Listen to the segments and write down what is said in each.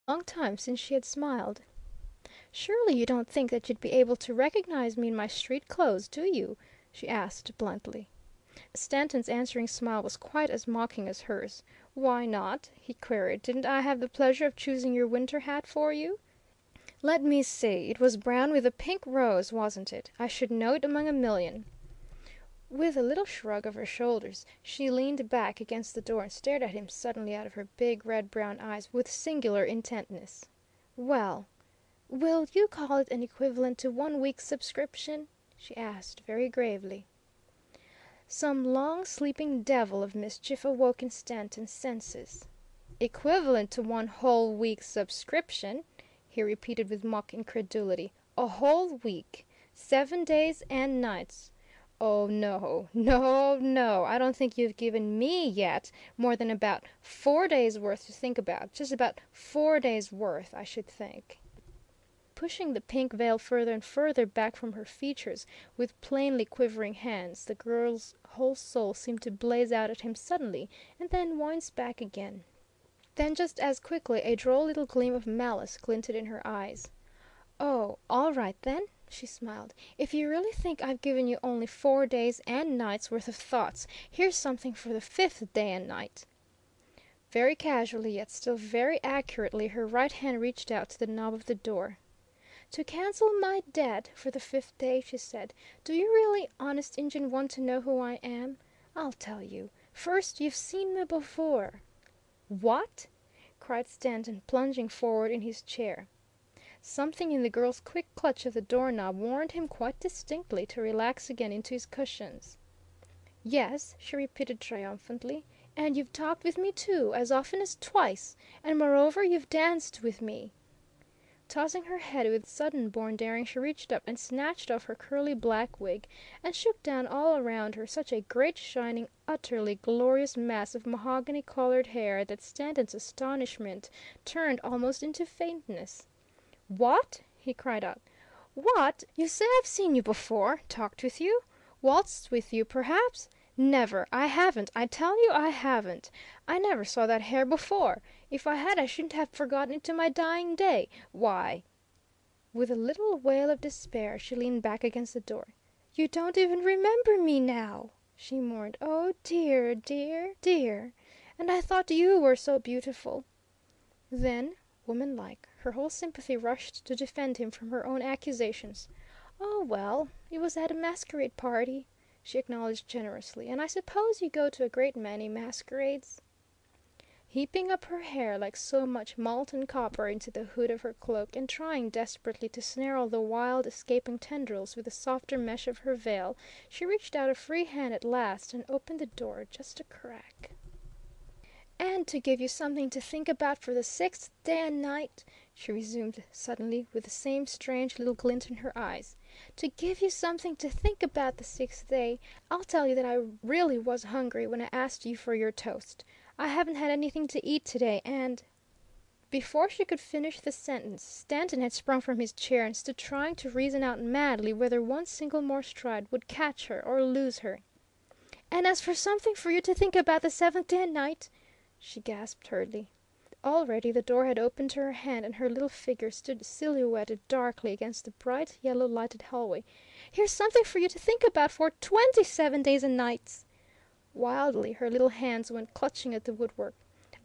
Long time since she had smiled. "Surely you don't think that you'd be able to recognize me in my street clothes, do you?" she asked bluntly. Stanton's answering smile was quite as mocking as hers. "Why not?" he queried. "Didn't I have the pleasure of choosing your winter hat for you?" "Let me see, it was brown with a pink rose, wasn't it? I should know it among a million." With a little shrug of her shoulders, she leaned back against the door and stared at him suddenly out of her big red brown eyes with singular intentness. "Well, will you call it an equivalent to 1 week's subscription?" she asked very gravely. Some long sleeping devil of mischief awoke in Stanton's senses. "Equivalent to 1 whole week's subscription?" he repeated with mock incredulity. "A whole week! 7 days and nights! Oh, no, no, no! I don't think you've given me yet more than about 4 days' worth to think about. Just about 4 days' worth, I should think." Pushing the pink veil further and further back from her features with plainly quivering hands, the girl's whole soul seemed to blaze out at him suddenly, and then wince back again. Then just as quickly a droll little gleam of malice glinted in her eyes. "Oh, all right then," she smiled. "If you really think I've given you only 4 days and nights' worth of thoughts, here's something for the 5th day and night." Very casually, yet still very accurately, her right hand reached out to the knob of the door. "To cancel my debt for the 5th day," she said. "Do you really, honest Injun, want to know who I am? I'll tell you. First, you've seen me before." "What?" cried Stanton, plunging forward in his chair. Something in the girl's quick clutch of the doorknob warned him quite distinctly to relax again into his cushions. "Yes," she repeated triumphantly, "and you've talked with me too, as often as twice, and moreover you've danced with me." Tossing her head with sudden born daring, she reached up and snatched off her curly black wig, and shook down all around her such a great shining, utterly glorious mass of mahogany-coloured hair that Stanton's astonishment turned almost into faintness. "What?" he cried out. "What? You say I've seen you before? Talked with you? Waltzed with you, perhaps? Never! I haven't! I tell you I haven't! I never saw that hair before! If I had, I shouldn't have forgotten it to my dying day! Why—" With a little wail of despair she leaned back against the door. "You don't even remember me now!" she mourned. "Oh, dear, dear, dear! And I thought you were so beautiful!" Then, womanlike, her whole sympathy rushed to defend him from her own accusations. "Oh, well, it was at a masquerade party," she acknowledged generously, "and I suppose you go to a great many masquerades?" Heaping up her hair like so much molten copper into the hood of her cloak, and trying desperately to snare all the wild escaping tendrils with the softer mesh of her veil, she reached out a free hand at last and opened the door just a crack. "And to give you something to think about for the 6th day and night," she resumed suddenly, with the same strange little glint in her eyes, "to give you something to think about the 6th day, I'll tell you that I really was hungry when I asked you for your toast. I haven't had anything to eat today, and—" Before she could finish the sentence, Stanton had sprung from his chair and stood trying to reason out madly whether one single more stride would catch her or lose her. "And as for something for you to think about the 7th day and night," she gasped hurriedly. Already the door had opened to her hand, and her little figure stood silhouetted darkly against the bright, yellow lighted hallway. "Here's something for you to think about for 27 days and nights!" Wildly her little hands went clutching at the woodwork.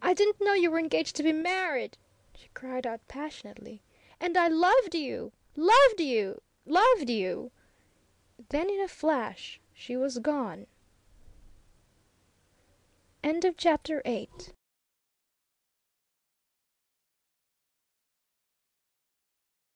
"I didn't know you were engaged to be married!" she cried out passionately. "And I loved you! Loved you! Loved you!" Then in a flash she was gone. End of chapter 8.